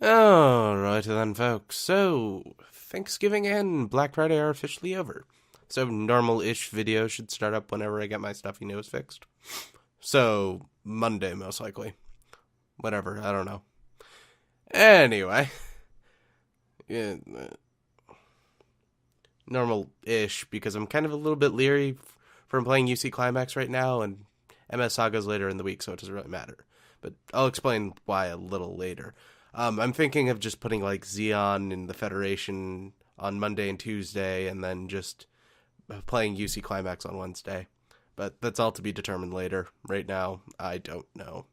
Alright then, folks. So, Thanksgiving and Black Friday are officially over. So, normal-ish video should start up whenever I get my stuffy nose fixed. So, Monday, most likely. Whatever, I don't know. Anyway. Yeah, normal-ish, because I'm kind of a little bit leery from playing UC Climax right now, and MS Saga's later in the week, so it doesn't really matter. But I'll explain why a little later. I'm thinking of just putting like Xeon in the Federation on Monday and Tuesday, and then just playing UC Climax on Wednesday. But that's all to be determined later. Right now, I don't know.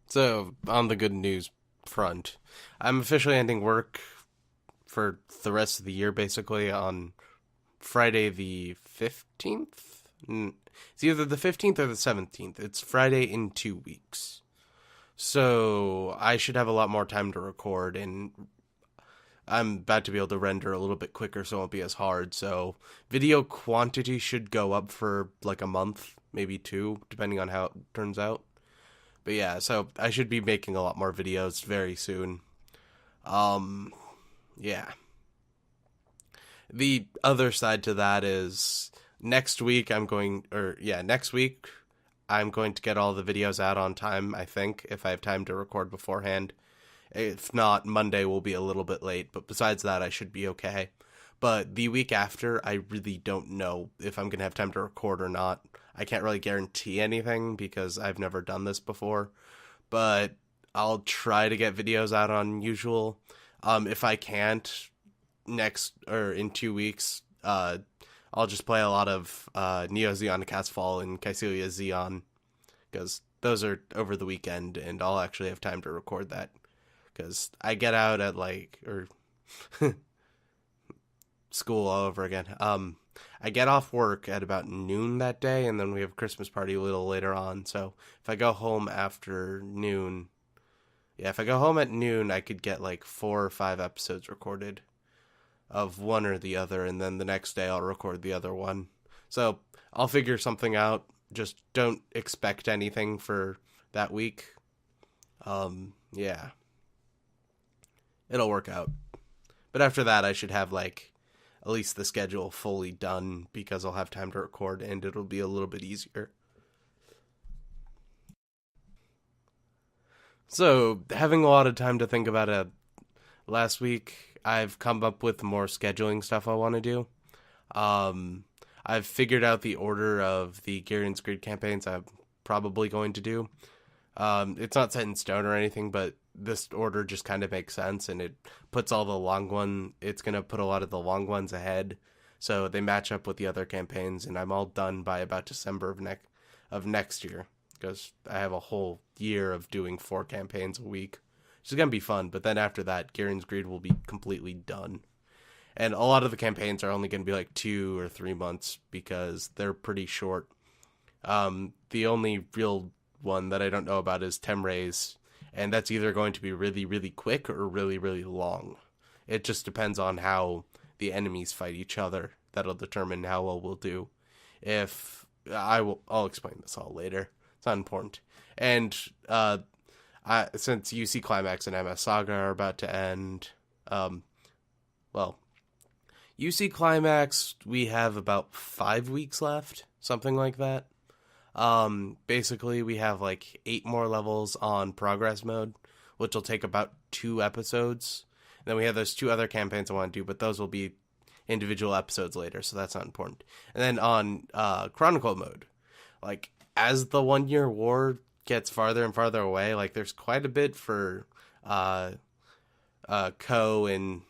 So, on the good news front, I'm officially ending work for the rest of the year, basically, on Friday the 15th? It's either the 15th or the 17th. It's Friday in 2 weeks. So I should have a lot more time to record, and I'm about to be able to render a little bit quicker, so it won't be as hard. So video quantity should go up for like a month, maybe two, depending on how it turns out. But yeah, so I should be making a lot more videos very soon. Um, yeah. The other side to that is next week I'm going to get all the videos out on time, I think, if I have time to record beforehand. If not, Monday will be a little bit late, but besides that, I should be okay. But the week after, I really don't know if I'm going to have time to record or not. I can't really guarantee anything because I've never done this before, but I'll try to get videos out on usual. If I can't, next or in 2 weeks, I'll just play a lot of Neo Xeon Castfall and Kycelia Xeon because those are over the weekend, and I'll actually have time to record that because I get out at or school all over again. I get off work at about noon that day, and then we have a Christmas party a little later on. So if I go home after noon, yeah, if I go home at noon, I could get like 4 or 5 episodes recorded of one or the other, and then the next day I'll record the other one. So I'll figure something out. Just don't expect anything for that week. Yeah, it'll work out. But after that, I should have like at least the schedule fully done because I'll have time to record and it'll be a little bit easier. So, having a lot of time to think about it last week, I've come up with more scheduling stuff I want to do. Um, I've figured out the order of the Garen's Grid campaigns I'm probably going to do. It's not set in stone or anything, but this order just kind of makes sense, and it puts all the long one. It's gonna put a lot of the long ones ahead, so they match up with the other campaigns, and I'm all done by about December of next year because I have a whole year of doing 4 campaigns a week. Which is gonna be fun, but then after that, Garen's Greed will be completely done. And a lot of the campaigns are only going to be like 2 or 3 months because they're pretty short. The only real one that I don't know about is Temray's, and that's either going to be really, really quick or really, really long. It just depends on how the enemies fight each other. That'll determine how well we'll do. If I'll explain this all later. It's not important. And since UC Climax and MS Saga are about to end, well, UC Climax, we have about 5 weeks left, something like that. Basically, we have like 8 more levels on progress mode, which will take about 2 episodes. And then we have those 2 other campaigns I want to do, but those will be individual episodes later, so that's not important. And then on Chronicle mode, like as the 1 year war gets farther and farther away, like there's quite a bit for Ko and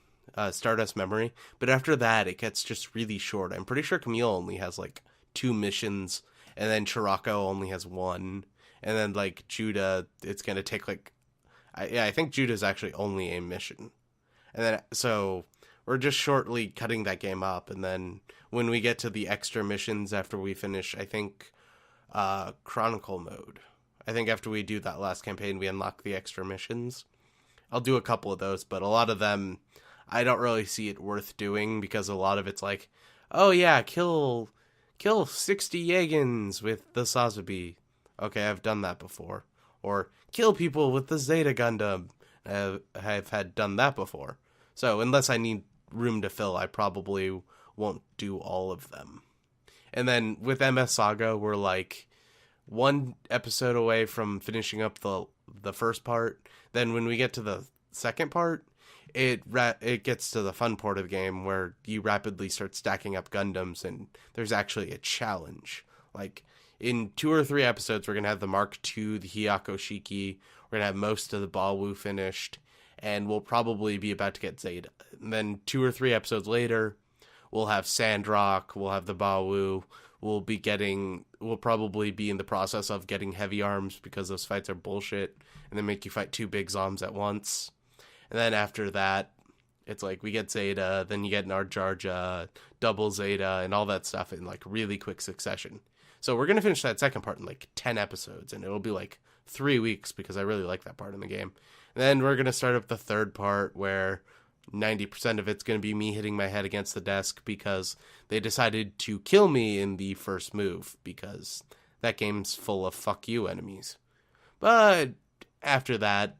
Stardust Memory, but after that it gets just really short. I'm pretty sure Camille only has like 2 missions, and then Chirako only has one, and then like Judah, it's gonna take like I think Judah's actually only a mission, and then so we're just shortly cutting that game up, and then when we get to the extra missions after we finish, I think Chronicle mode. I think after we do that last campaign, we unlock the extra missions. I'll do a couple of those, but a lot of them, I don't really see it worth doing because a lot of it's like, oh yeah, kill 60 Yagans with the Sazabi. Okay, I've done that before. or kill people with the Zeta Gundam. I've had done that before. So unless I need room to fill, I probably won't do all of them. And then with MS Saga, we're like one episode away from finishing up the first part. Then when we get to the second part, it gets to the fun part of the game where you rapidly start stacking up Gundams, and there's actually a challenge. Like in 2 or 3 episodes, we're gonna have the Mark II, the Hyako Shiki. We're gonna have most of the Bawu finished, and we'll probably be about to get Zeta. And then 2 or 3 episodes later, we'll have Sandrock. We'll have the Bawu. We'll probably be in the process of getting heavy arms because those fights are bullshit, and they make you fight 2 big zombs at once. And then after that, it's like we get Zeta, then you get Narjarja, double Zeta, and all that stuff in like really quick succession. So we're going to finish that second part in like 10 episodes, and it'll be like 3 weeks because I really like that part in the game. And then we're going to start up the third part where 90% of it's going to be me hitting my head against the desk because they decided to kill me in the first move because that game's full of fuck you enemies. But after that,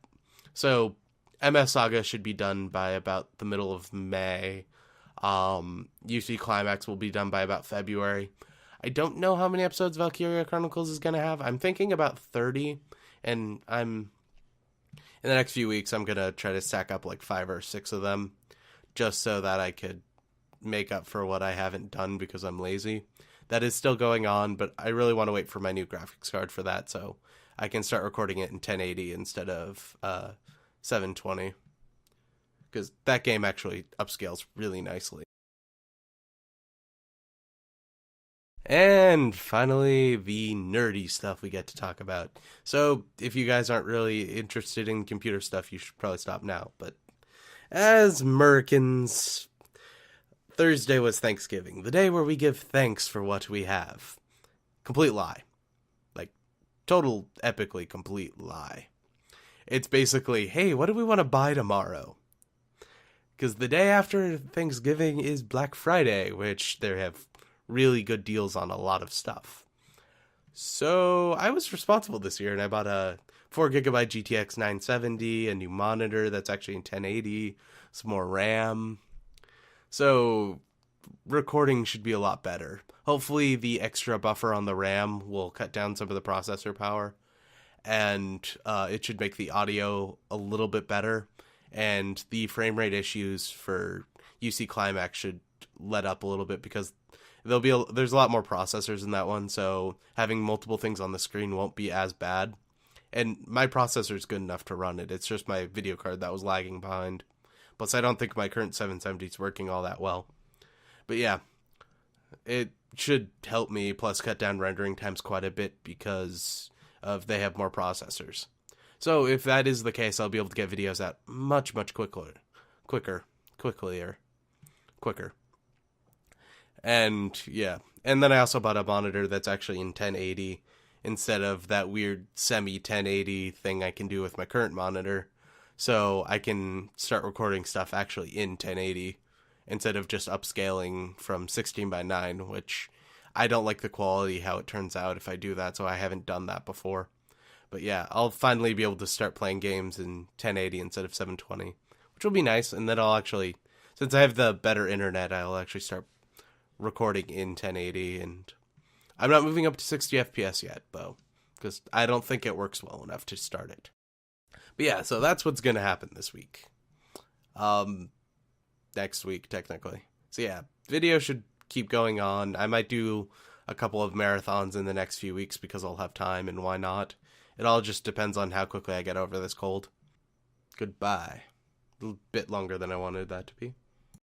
so MS Saga should be done by about the middle of May. UC Climax will be done by about February. I don't know how many episodes Valkyria Chronicles is going to have. I'm thinking about 30, and in the next few weeks, I'm going to try to stack up like 5 or 6 of them just so that I could make up for what I haven't done because I'm lazy. That is still going on, but I really want to wait for my new graphics card for that so I can start recording it in 1080 instead of 720, because that game actually upscales really nicely. And finally, the nerdy stuff we get to talk about. So if you guys aren't really interested in computer stuff, you should probably stop now. But as Americans, Thursday was Thanksgiving, the day where we give thanks for what we have. Complete lie. Like, total epically complete lie. It's basically, hey, what do we want to buy tomorrow? Because the day after Thanksgiving is Black Friday, which they have really good deals on a lot of stuff. So I was responsible this year, and I bought a 4GB GTX 970, a new monitor that's actually in 1080, some more RAM. So recording should be a lot better. Hopefully the extra buffer on the RAM will cut down some of the processor power, and it should make the audio a little bit better, and the frame rate issues for UC Climax should let up a little bit because there's a lot more processors in that one, so having multiple things on the screen won't be as bad. And my processor is good enough to run it. It's just my video card that was lagging behind. Plus, I don't think my current 770 is working all that well. But yeah, it should help me, plus cut down rendering times quite a bit because they have more processors. So if that is the case, I'll be able to get videos out much quicker. And yeah, and then I also bought a monitor that's actually in 1080 instead of that weird semi-1080 thing I can do with my current monitor. So I can start recording stuff actually in 1080 instead of just upscaling from 16:9, which I don't like the quality how it turns out if I do that, so I haven't done that before. But yeah, I'll finally be able to start playing games in 1080 instead of 720, which will be nice. And then I'll actually, since I have the better internet, I'll actually start recording in 1080, and I'm not moving up to 60 FPS yet, though, because I don't think it works well enough to start it. But yeah, so that's what's going to happen this week. Next week, technically. So yeah, video should keep going on. I might do a couple of marathons in the next few weeks because I'll have time, and why not? It all just depends on how quickly I get over this cold. Goodbye. A little bit longer than I wanted that to be.